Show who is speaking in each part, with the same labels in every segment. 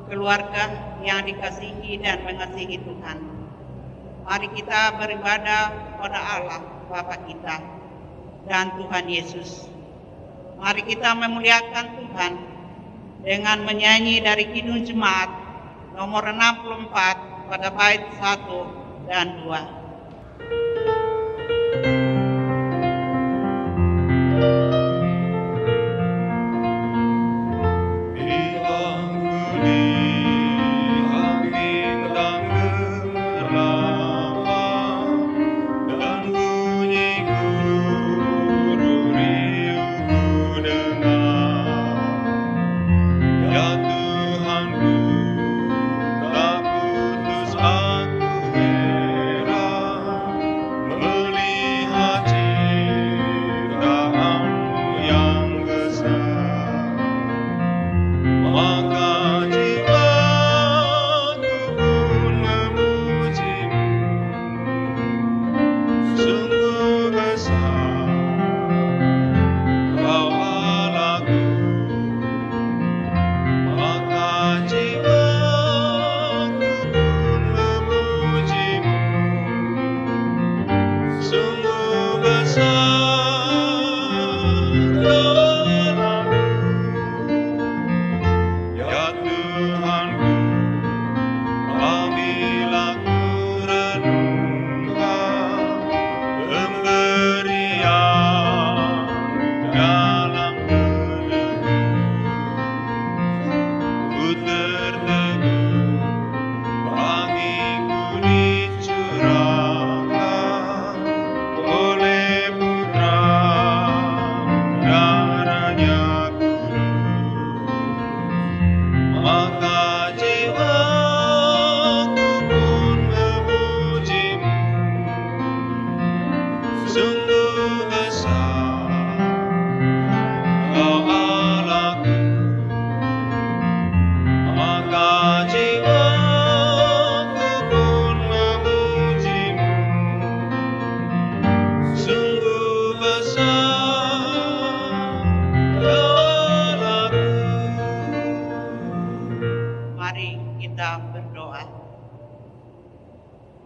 Speaker 1: keluarga yang dikasihi dan mengasihi Tuhan. Mari kita beribadah kepada Allah Bapa kita dan Tuhan Yesus. Mari kita memuliakan Tuhan dengan menyanyi dari Kidung Jemaat nomor 64 pada bait 1 dan 2.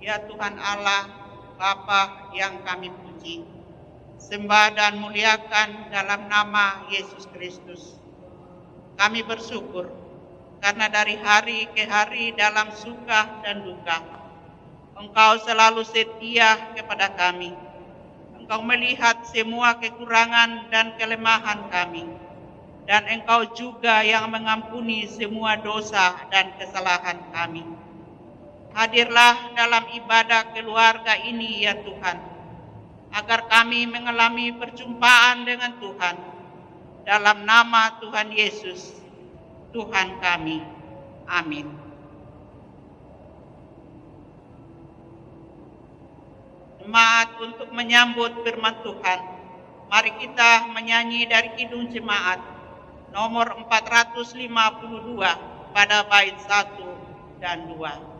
Speaker 1: Ya Tuhan Allah, Bapa yang kami puji, sembah dan muliakan dalam nama Yesus Kristus. Kami bersyukur karena dari hari ke hari dalam suka dan duka, Engkau selalu setia kepada kami. Engkau melihat semua kekurangan dan kelemahan kami, dan Engkau juga yang mengampuni semua dosa dan kesalahan kami. Hadirlah dalam ibadah keluarga ini ya Tuhan, agar kami mengalami perjumpaan dengan Tuhan. Dalam nama Tuhan Yesus, Tuhan kami. Amin. Jemaat untuk menyambut firman Tuhan, mari kita menyanyi dari Kidung Jemaat nomor 452 pada bait 1 dan 2.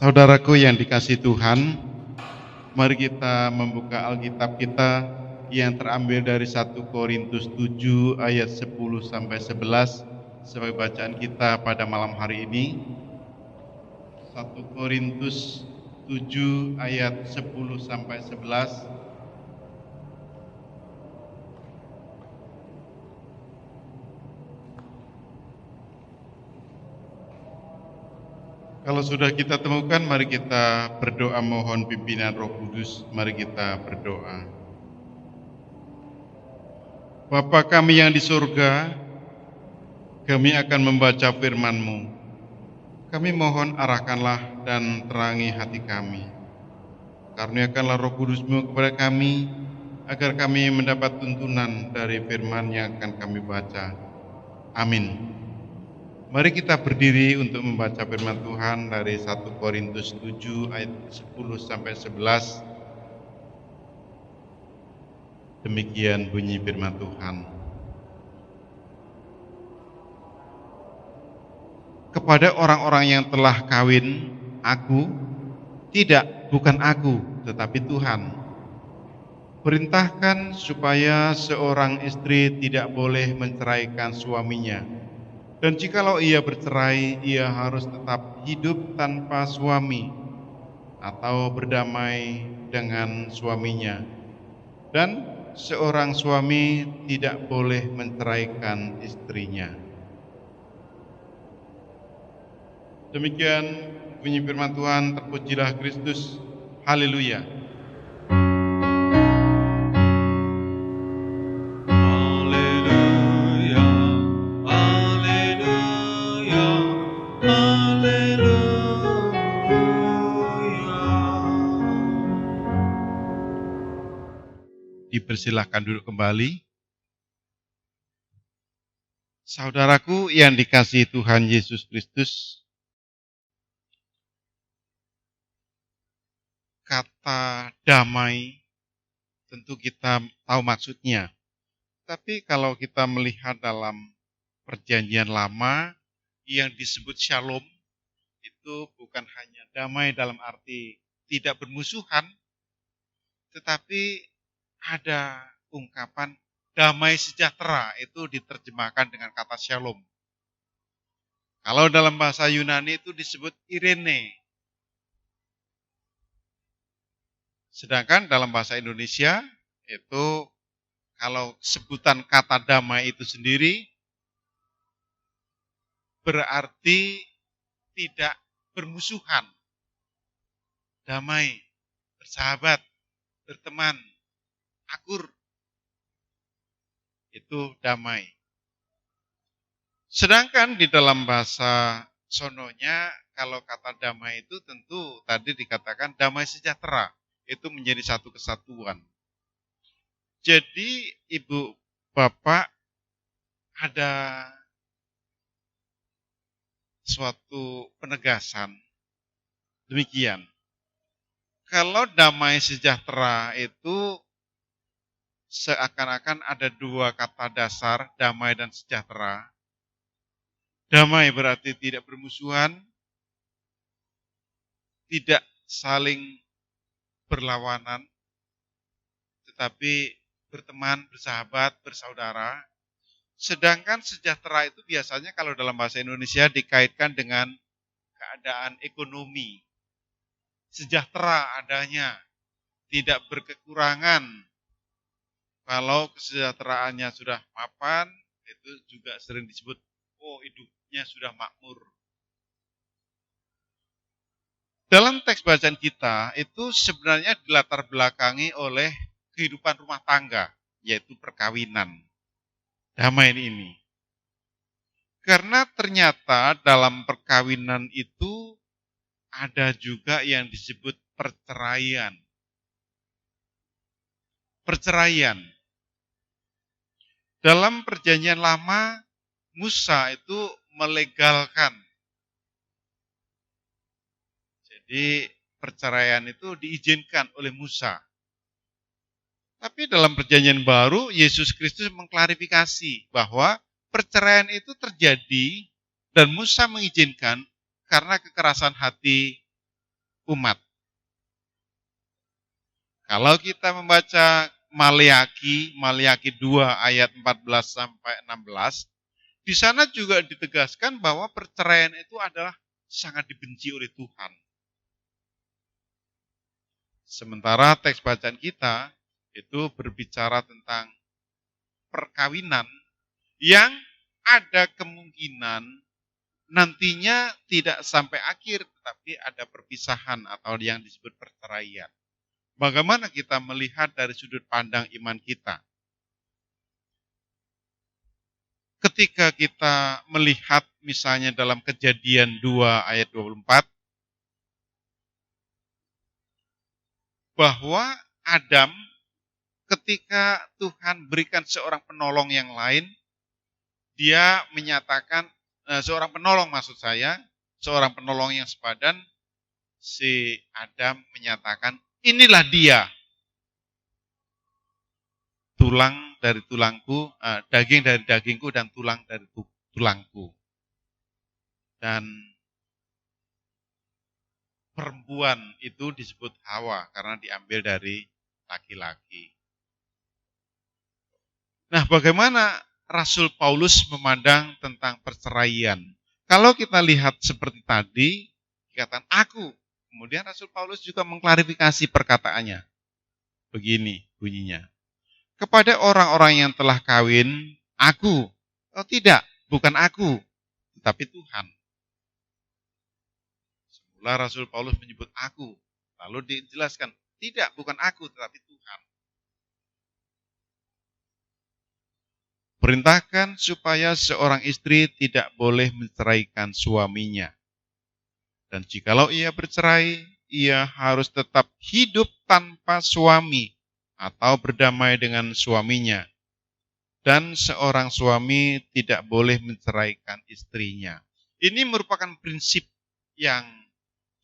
Speaker 2: Saudaraku yang dikasihi Tuhan, mari kita membuka Alkitab kita yang terambil dari 1 Korintus 7 ayat 10 sampai 11 sebagai bacaan kita pada malam hari ini. 1 Korintus 7 ayat 10 sampai 11. Kalau sudah kita temukan, mari kita berdoa mohon pimpinan Roh Kudus. Mari kita berdoa. Bapa kami yang di surga, kami akan membaca firman-Mu. Kami mohon arahkanlah dan terangi hati kami. Karuniakanlah Roh Kudus-Mu kepada kami, agar kami mendapat tuntunan dari firman yang akan kami baca. Amin. Mari kita berdiri untuk membaca firman Tuhan dari 1 Korintus 7 ayat 10 sampai 11. Demikian bunyi firman Tuhan. Kepada orang-orang yang telah kawin, aku, tidak, bukan aku, tetapi Tuhan. Perintahkan supaya seorang istri tidak boleh menceraikan suaminya. Dan jikalau ia bercerai, ia harus tetap hidup tanpa suami atau berdamai dengan suaminya. Dan seorang suami tidak boleh menceraikan istrinya. Demikian bunyi firman Tuhan, terpujilah Kristus. Haleluya. Dipersilahkan duduk kembali. Saudaraku yang dikasihi Tuhan Yesus Kristus, kata damai tentu kita tahu maksudnya. Tapi kalau kita melihat dalam perjanjian lama yang disebut shalom, itu bukan hanya damai dalam arti tidak bermusuhan, tetapi ada ungkapan damai sejahtera, itu diterjemahkan dengan kata shalom. Kalau dalam bahasa Yunani itu disebut Irene. Sedangkan dalam bahasa Indonesia itu kalau sebutan kata damai itu sendiri berarti tidak bermusuhan. Damai, bersahabat, berteman, akur. Itu damai. Sedangkan di dalam bahasa sononya, kalau kata damai itu tentu tadi dikatakan damai sejahtera. Itu menjadi satu kesatuan. Jadi Ibu Bapak ada suatu penegasan. Demikian. Kalau damai sejahtera itu seakan-akan ada dua kata dasar, damai dan sejahtera. Damai berarti tidak bermusuhan, tidak saling berlawanan, tetapi berteman, bersahabat, bersaudara. Sedangkan sejahtera itu biasanya kalau dalam bahasa Indonesia dikaitkan dengan keadaan ekonomi. Sejahtera adanya, tidak berkekurangan. Kalau kesejahteraannya sudah mapan, itu juga sering disebut, oh hidupnya sudah makmur. Dalam teks bacaan kita, itu sebenarnya dilatar belakangi oleh kehidupan rumah tangga, yaitu perkawinan. Damai ini. Karena ternyata dalam perkawinan itu ada juga yang disebut perceraian. Perceraian. Dalam perjanjian lama, Musa itu melegalkan. Jadi perceraian itu diizinkan oleh Musa. Tapi dalam perjanjian baru, Yesus Kristus mengklarifikasi bahwa perceraian itu terjadi dan Musa mengizinkan karena kekerasan hati umat. Kalau kita membaca Maliaki 2 ayat 14 sampai 16, di sana juga ditegaskan bahwa perceraian itu adalah sangat dibenci oleh Tuhan. Sementara teks bacaan kita itu berbicara tentang perkawinan yang ada kemungkinan nantinya tidak sampai akhir, tetapi ada perpisahan atau yang disebut perceraian. Bagaimana kita melihat dari sudut pandang iman kita? Ketika kita melihat misalnya dalam Kejadian 2 ayat 24, bahwa Adam ketika Tuhan berikan seorang penolong yang lain, dia menyatakan, seorang penolong maksud saya, seorang penolong yang sepadan, si Adam menyatakan, inilah dia, tulang dari tulangku, daging dari dagingku dan tulang dari tulangku. Dan perempuan itu disebut Hawa karena diambil dari laki-laki. Nah, bagaimana Rasul Paulus memandang tentang perceraian? Kalau kita lihat seperti tadi, dikatakan aku. Kemudian Rasul Paulus juga mengklarifikasi perkataannya. Begini bunyinya. Kepada orang-orang yang telah kawin, aku. Oh tidak, bukan aku, tetapi Tuhan. Semula Rasul Paulus menyebut aku. Lalu dijelaskan, tidak, bukan aku, tetapi Tuhan. Perintahkan supaya seorang istri tidak boleh menceraikan suaminya. Dan jikalau ia bercerai, ia harus tetap hidup tanpa suami atau berdamai dengan suaminya. Dan seorang suami tidak boleh menceraikan istrinya. Ini merupakan prinsip yang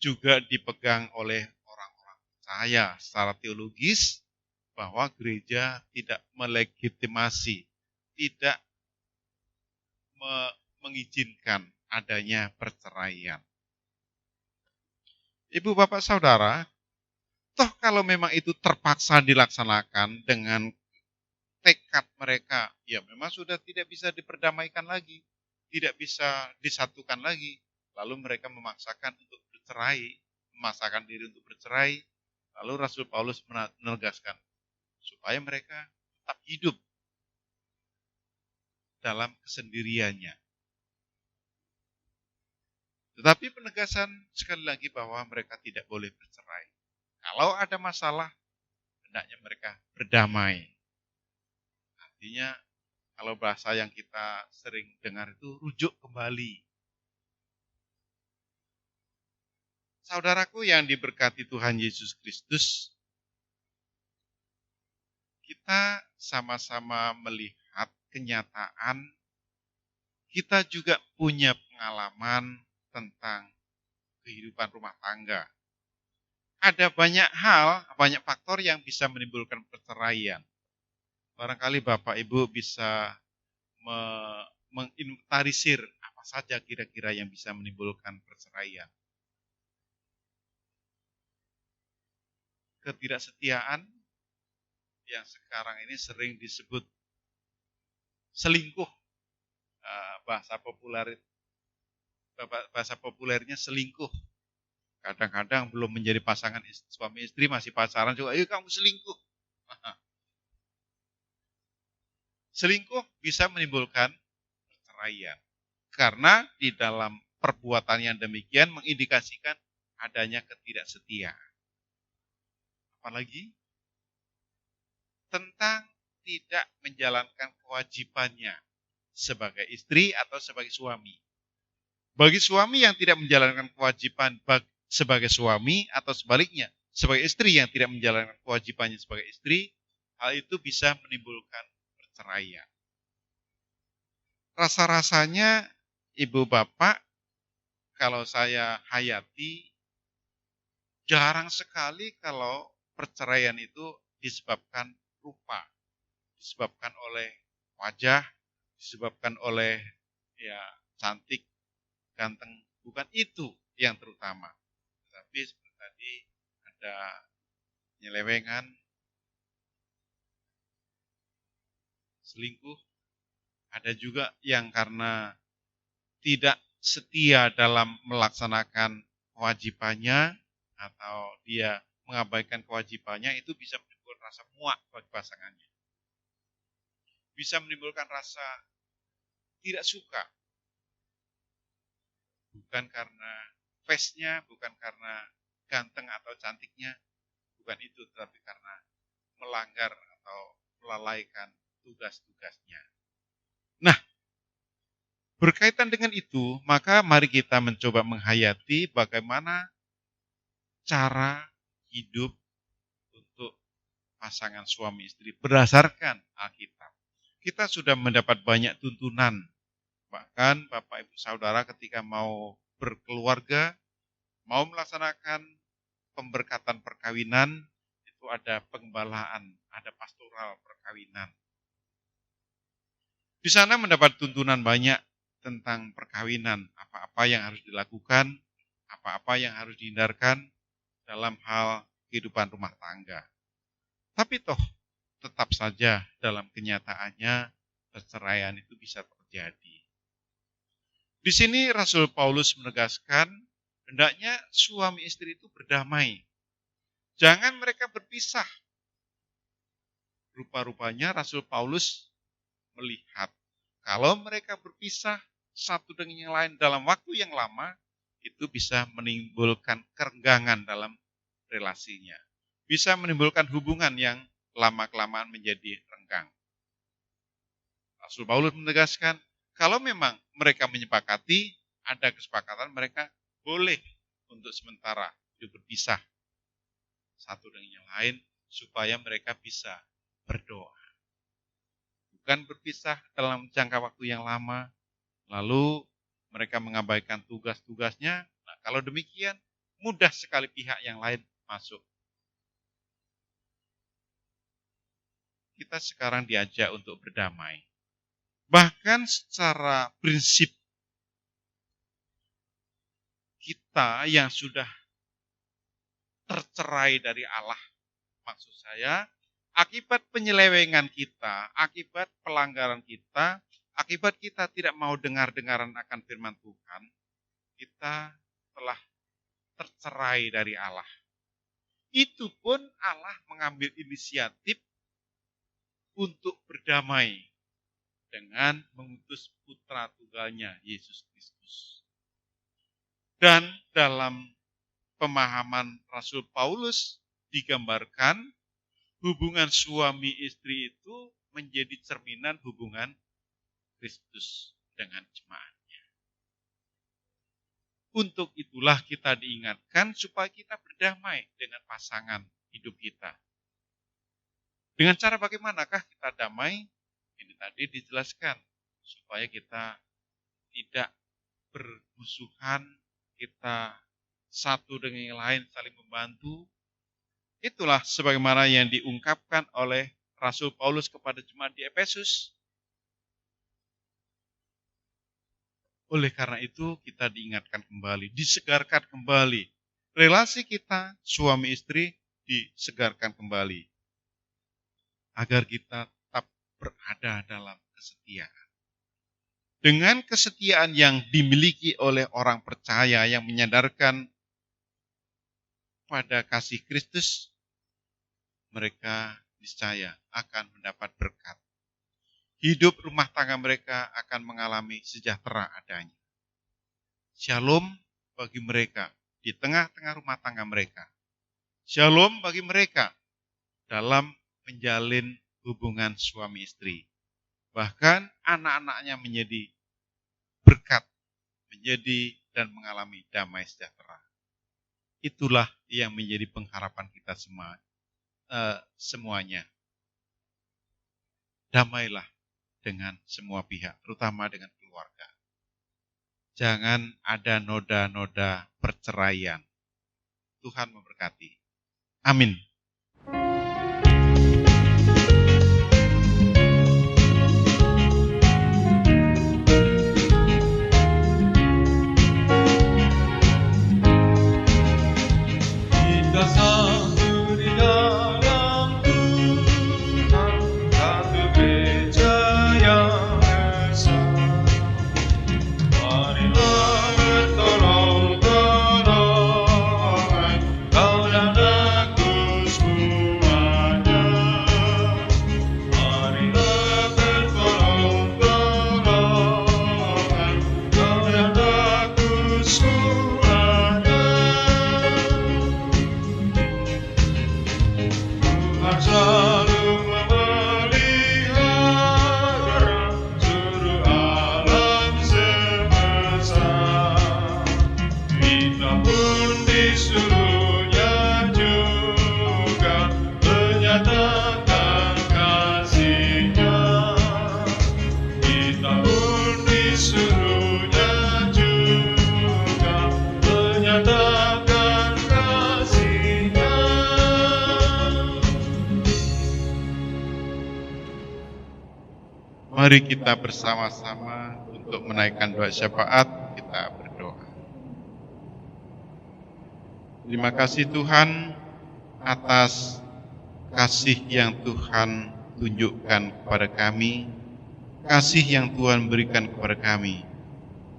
Speaker 2: juga dipegang oleh orang-orang percaya secara teologis, bahwa gereja tidak melegitimasi, tidak mengizinkan adanya perceraian. Ibu, bapak, saudara, toh kalau memang itu terpaksa dilaksanakan dengan tekad mereka, ya memang sudah tidak bisa diperdamaikan lagi, tidak bisa disatukan lagi, lalu mereka memaksakan untuk bercerai, memaksakan diri untuk bercerai, lalu Rasul Paulus menegaskan supaya mereka tetap hidup dalam kesendiriannya. Tetapi penegasan sekali lagi bahwa mereka tidak boleh bercerai. Kalau ada masalah, hendaknya mereka berdamai. Artinya, kalau bahasa yang kita sering dengar itu rujuk kembali. Saudaraku yang diberkati Tuhan Yesus Kristus, kita sama-sama melihat kenyataan, kita juga punya pengalaman tentang kehidupan rumah tangga. Ada banyak hal, banyak faktor yang bisa menimbulkan perceraian. Barangkali Bapak Ibu bisa menginventarisir apa saja kira-kira yang bisa menimbulkan perceraian. Ketidaksetiaan yang sekarang ini sering disebut selingkuh, bahasa populernya selingkuh. Kadang-kadang belum menjadi pasangan suami istri, masih pacaran juga, ayo kamu selingkuh. Selingkuh bisa menimbulkan perceraian. Karena di dalam perbuatan yang demikian mengindikasikan adanya ketidaksetiaan. Apalagi tentang tidak menjalankan kewajibannya sebagai istri atau sebagai suami. Bagi suami yang tidak menjalankan kewajiban sebagai suami atau sebaliknya, sebagai istri yang tidak menjalankan kewajibannya sebagai istri, hal itu bisa menimbulkan perceraian. Rasa-rasanya ibu bapak, kalau saya hayati, jarang sekali kalau perceraian itu disebabkan rupa, disebabkan oleh wajah, disebabkan oleh ya cantik, ganteng, bukan itu yang terutama. Tapi seperti tadi ada penyelewengan, selingkuh, ada juga yang karena tidak setia dalam melaksanakan kewajibannya atau dia mengabaikan kewajibannya, itu bisa menimbulkan rasa muak bagi pasangannya. Bisa menimbulkan rasa tidak suka. bukan karena face-nya, bukan karena ganteng atau cantiknya, bukan itu, tetapi karena melanggar atau melalaikan tugas-tugasnya. Nah, berkaitan dengan itu, maka mari kita mencoba menghayati bagaimana cara hidup untuk pasangan suami istri berdasarkan Alkitab. Kita sudah mendapat banyak tuntunan, bahkan Bapak Ibu Saudara ketika mau berkeluarga, mau melaksanakan pemberkatan perkawinan, itu ada pengembalaan, ada pastoral perkawinan. Di sana mendapat tuntunan banyak tentang perkawinan, apa-apa yang harus dilakukan, apa-apa yang harus dihindarkan dalam hal kehidupan rumah tangga. Tapi toh tetap saja dalam kenyataannya perceraian itu bisa terjadi. Di sini Rasul Paulus menegaskan hendaknya suami istri itu berdamai. Jangan mereka berpisah. Rupa-rupanya Rasul Paulus melihat kalau mereka berpisah satu dengan yang lain dalam waktu yang lama, itu bisa menimbulkan kerenggangan dalam relasinya. Bisa menimbulkan hubungan yang lama-kelamaan menjadi renggang. Rasul Paulus menegaskan, kalau memang mereka menyepakati, ada kesepakatan mereka boleh untuk sementara hidup berpisah satu dengan yang lain, supaya mereka bisa berdoa. Bukan berpisah dalam jangka waktu yang lama, lalu mereka mengabaikan tugas-tugasnya. Nah, kalau demikian, mudah sekali pihak yang lain masuk. Kita sekarang diajak untuk berdamai. Bahkan secara prinsip, kita yang sudah tercerai dari Allah, maksud saya, akibat penyelewengan kita, akibat pelanggaran kita, akibat kita tidak mau dengar-dengaran akan firman Tuhan, kita telah tercerai dari Allah. Itu pun Allah mengambil inisiatif untuk berdamai dengan mengutus putra tunggalnya, Yesus Kristus. Dan dalam pemahaman Rasul Paulus digambarkan hubungan suami istri itu menjadi cerminan hubungan Kristus dengan jemaatnya. Untuk itulah kita diingatkan supaya kita berdamai dengan pasangan hidup kita. Dengan cara bagaimanakah kita damai? Ini tadi dijelaskan, supaya kita tidak bermusuhan, kita satu dengan yang lain saling membantu. Itulah sebagaimana yang diungkapkan oleh Rasul Paulus kepada jemaat di Efesus. Oleh karena itu kita diingatkan kembali, disegarkan kembali. Relasi kita suami istri disegarkan kembali. Agar kita tetap berada dalam kesetiaan. Dengan kesetiaan yang dimiliki oleh orang percaya yang menyadarkan pada kasih Kristus, mereka niscaya akan mendapat berkat. Hidup rumah tangga mereka akan mengalami sejahtera adanya. Shalom bagi mereka di tengah-tengah rumah tangga mereka. Shalom bagi mereka dalam menjalin hubungan suami istri. Bahkan anak-anaknya menjadi berkat, menjadi dan mengalami damai sejahtera. Itulah yang menjadi pengharapan kita semuanya. Damailah dengan semua pihak, terutama dengan keluarga. Jangan ada noda-noda perceraian. Tuhan memberkati. Amin.
Speaker 3: Kita satu di dalam Tuhan, satu gereja yang esa. Marilah bertolong-tolongan, kau dan aku semua.
Speaker 2: Mari kita bersama-sama untuk menaikkan doa syafaat, kita berdoa. Terima kasih Tuhan atas kasih yang Tuhan tunjukkan kepada kami, kasih yang Tuhan berikan kepada kami.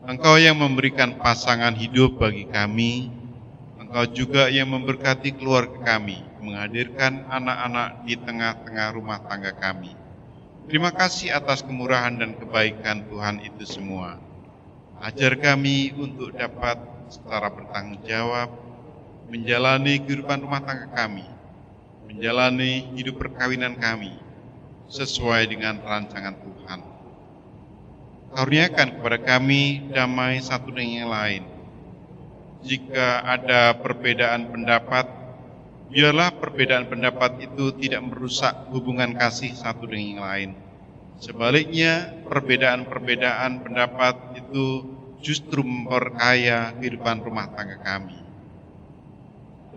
Speaker 2: Engkau yang memberikan pasangan hidup bagi kami, Engkau juga yang memberkati keluarga kami, menghadirkan anak-anak di tengah-tengah rumah tangga kami. Terima kasih atas kemurahan dan kebaikan Tuhan itu semua. Ajar kami untuk dapat secara bertanggung jawab menjalani kehidupan rumah tangga kami, menjalani hidup perkawinan kami sesuai dengan rancangan Tuhan. Karuniakan kepada kami damai satu dengan yang lain. Jika ada perbedaan pendapat, biarlah perbedaan pendapat itu tidak merusak hubungan kasih satu dengan yang lain. Sebaliknya, perbedaan-perbedaan pendapat itu justru memperkaya kehidupan rumah tangga kami.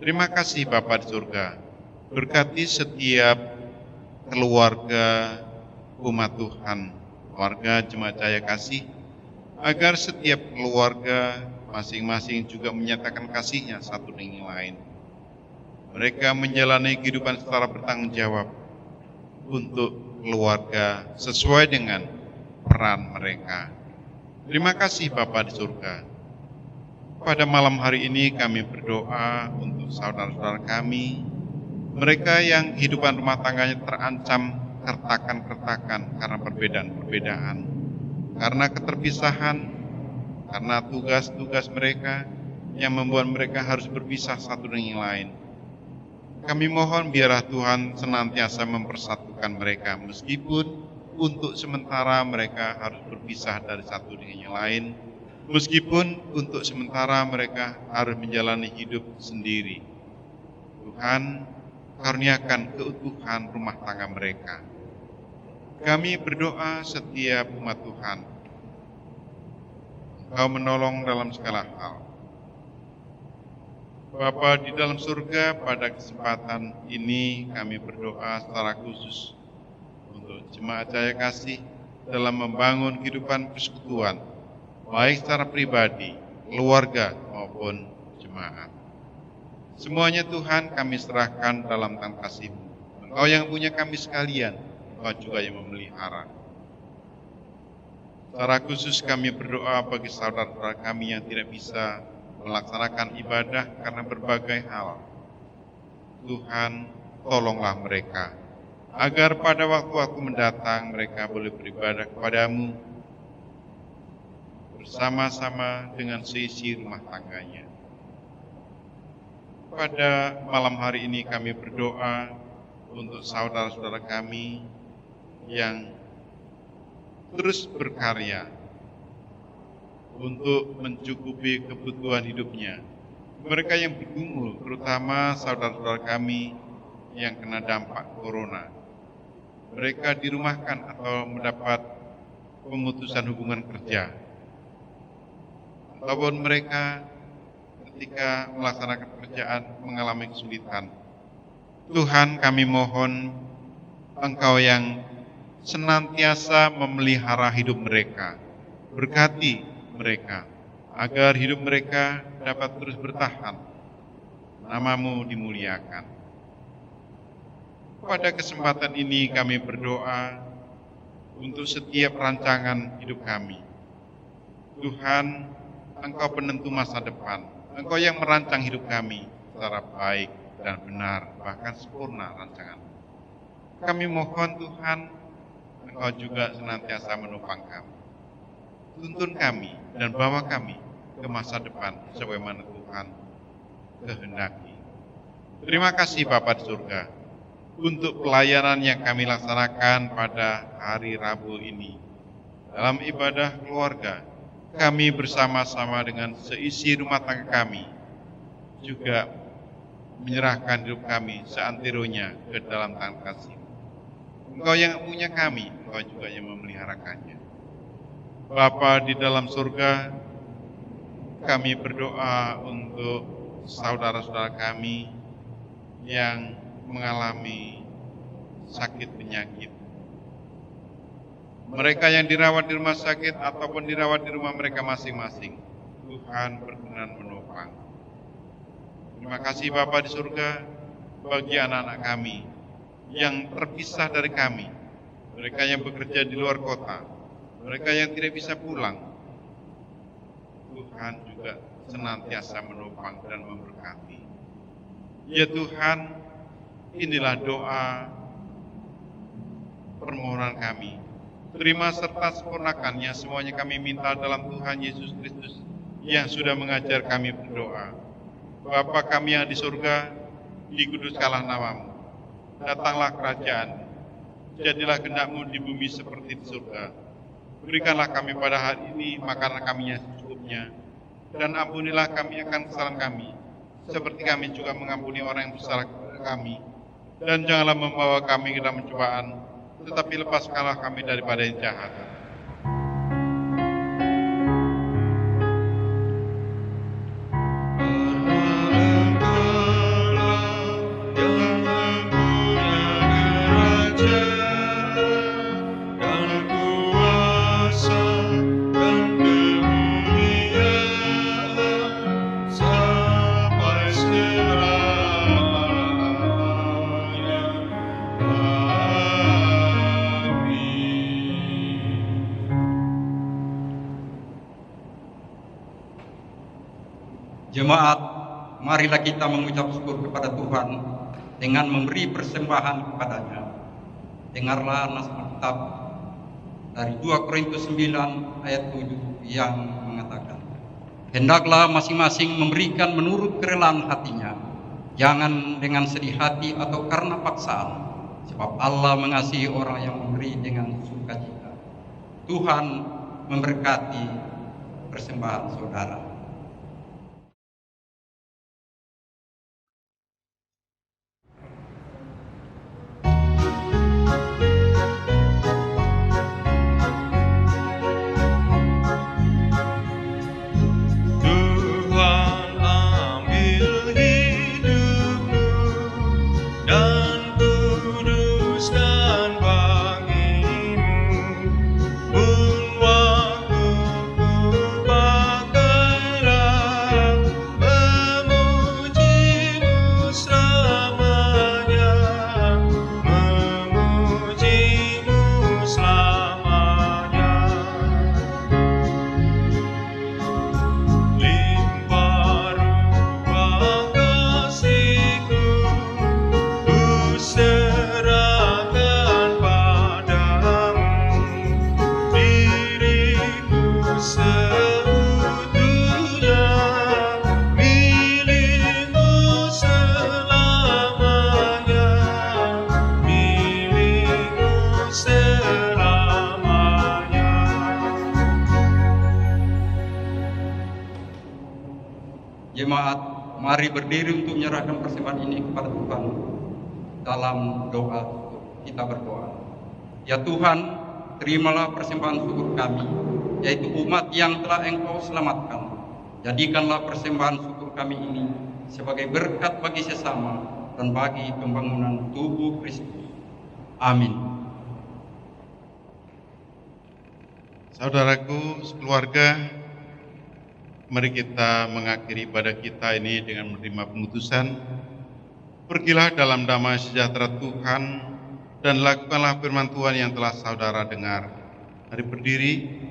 Speaker 2: Terima kasih Bapa di surga. Berkati setiap keluarga umat Tuhan, keluarga Jemaat Cahaya Kasih, agar setiap keluarga masing-masing juga menyatakan kasihnya satu dengan yang lain. Mereka menjalani kehidupan secara bertanggung jawab untuk keluarga sesuai dengan peran mereka. Terima kasih Bapa di surga. Pada malam hari ini kami berdoa untuk saudara-saudara kami, mereka yang kehidupan rumah tangganya terancam kertakan-kertakan karena perbedaan-perbedaan, karena keterpisahan, karena tugas-tugas mereka yang membuat mereka harus berpisah satu dengan yang lain. Kami mohon biarlah Tuhan senantiasa mempersatukan mereka, meskipun untuk sementara mereka harus berpisah dari satu dengan yang lain, meskipun untuk sementara mereka harus menjalani hidup sendiri. Tuhan, karuniakan keutuhan rumah tangga mereka. Kami berdoa setiap umat Tuhan, Engkau menolong dalam segala hal. Bapa di dalam surga, pada kesempatan ini kami berdoa secara khusus untuk Jemaat Cahaya Kasih dalam membangun kehidupan persekutuan, baik secara pribadi, keluarga maupun jemaat. Semuanya Tuhan kami serahkan dalam tangan kasih-Mu. Engkau yang punya kami sekalian, Engkau juga yang memelihara. Secara khusus kami berdoa bagi saudara-saudara kami yang tidak bisa melaksanakan ibadah karena berbagai hal. Tuhan, tolonglah mereka, agar pada waktu-waktu mendatang mereka boleh beribadah kepada-Mu bersama-sama dengan seisi rumah tangganya. Pada malam hari ini kami berdoa untuk saudara-saudara kami yang terus berkarya untuk mencukupi kebutuhan hidupnya. Mereka yang bergumul, terutama saudara-saudara kami yang kena dampak corona. Mereka dirumahkan atau mendapat pemutusan hubungan kerja. Ataupun mereka ketika melaksanakan pekerjaan mengalami kesulitan. Tuhan, kami mohon Engkau yang senantiasa memelihara hidup mereka, berkati mereka, agar hidup mereka dapat terus bertahan, nama-Mu dimuliakan. Pada kesempatan ini kami berdoa untuk setiap rancangan hidup kami. Tuhan, Engkau penentu masa depan, Engkau yang merancang hidup kami secara baik dan benar, bahkan sempurna rancangan. Kami mohon Tuhan, Engkau juga senantiasa menopang kami. Tuntun kami dan bawa kami ke masa depan sebagaimana Tuhan kehendaki. Terima kasih Bapa di surga untuk pelayanan yang kami laksanakan pada hari Rabu ini. Dalam ibadah keluarga, kami bersama-sama dengan seisi rumah tangga kami juga menyerahkan hidup kami seantironya ke dalam tangan kasih. Engkau yang punya kami, Engkau juga yang memeliharakannya. Bapa di dalam surga, kami berdoa untuk saudara-saudara kami yang mengalami sakit penyakit. mereka yang dirawat di rumah sakit ataupun dirawat di rumah mereka masing-masing. Tuhan berkenan menopang. Terima kasih Bapa di surga bagi anak-anak kami yang terpisah dari kami, mereka yang bekerja di luar kota, mereka yang tidak bisa pulang. Tuhan juga senantiasa menopang dan memberkati. Ya Tuhan, inilah doa permohonan kami. Terima serta sempurnakannya semuanya kami minta dalam Tuhan Yesus Kristus yang sudah mengajar kami berdoa. Bapa kami yang di surga, dikuduskanlah namamu. Datanglah kerajaan, jadilah kehendak-Mu di bumi seperti di surga. Berikanlah kami pada hari ini makanan kami yang secukupnya, dan ampunilah kami akan kesalahan kami, seperti kami juga mengampuni orang yang bersalah kepada kami. Dan janganlah membawa kami ke dalam pencobaan, tetapi lepaskanlah kami daripada yang jahat.
Speaker 4: Jemaat, marilah kita mengucap syukur kepada Tuhan dengan memberi persembahan kepadanya. Dengarlah nas Alkitab dari 2 Korintus 9 ayat 7 yang mengatakan, hendaklah masing-masing memberikan menurut kerelaan hatinya, jangan dengan sedih hati atau karena paksaan, sebab Allah mengasihi orang yang memberi dengan sukacita. Tuhan memberkati persembahan saudara. Jemaat, mari berdiri untuk menyerahkan persembahan ini kepada Tuhan. Dalam doa, kita berdoa. Ya Tuhan, terimalah persembahan syukur kami, yaitu umat yang telah Engkau selamatkan. Jadikanlah persembahan syukur kami ini sebagai berkat bagi sesama dan bagi pembangunan tubuh Kristus. Amin.
Speaker 2: Saudaraku sekeluarga, mari kita mengakhiri ibadah kita ini dengan menerima pengutusan. Pergilah dalam damai sejahtera Tuhan dan lakukanlah firman Tuhan yang telah saudara dengar. Mari berdiri.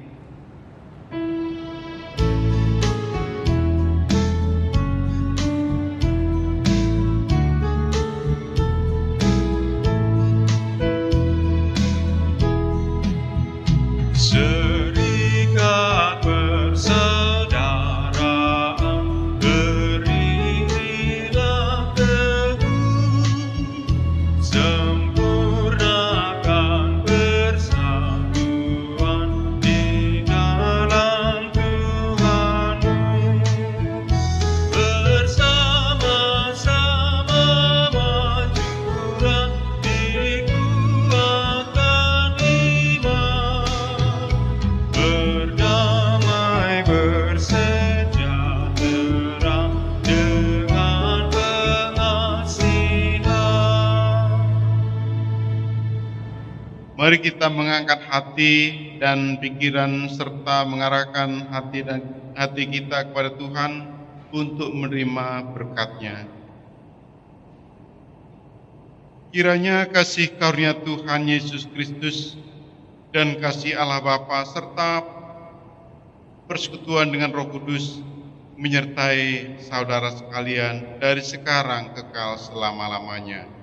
Speaker 3: Serikat persaudaraan, berdirilah teguh, sempurnakan persatuan di
Speaker 2: Mari kita mengangkat hati dan pikiran serta mengarahkan hati kita kepada Tuhan untuk menerima berkat-Nya. Kiranya kasih karunia Tuhan Yesus Kristus dan kasih Allah Bapa serta persekutuan dengan Roh Kudus menyertai saudara sekalian dari sekarang kekal selama-lamanya.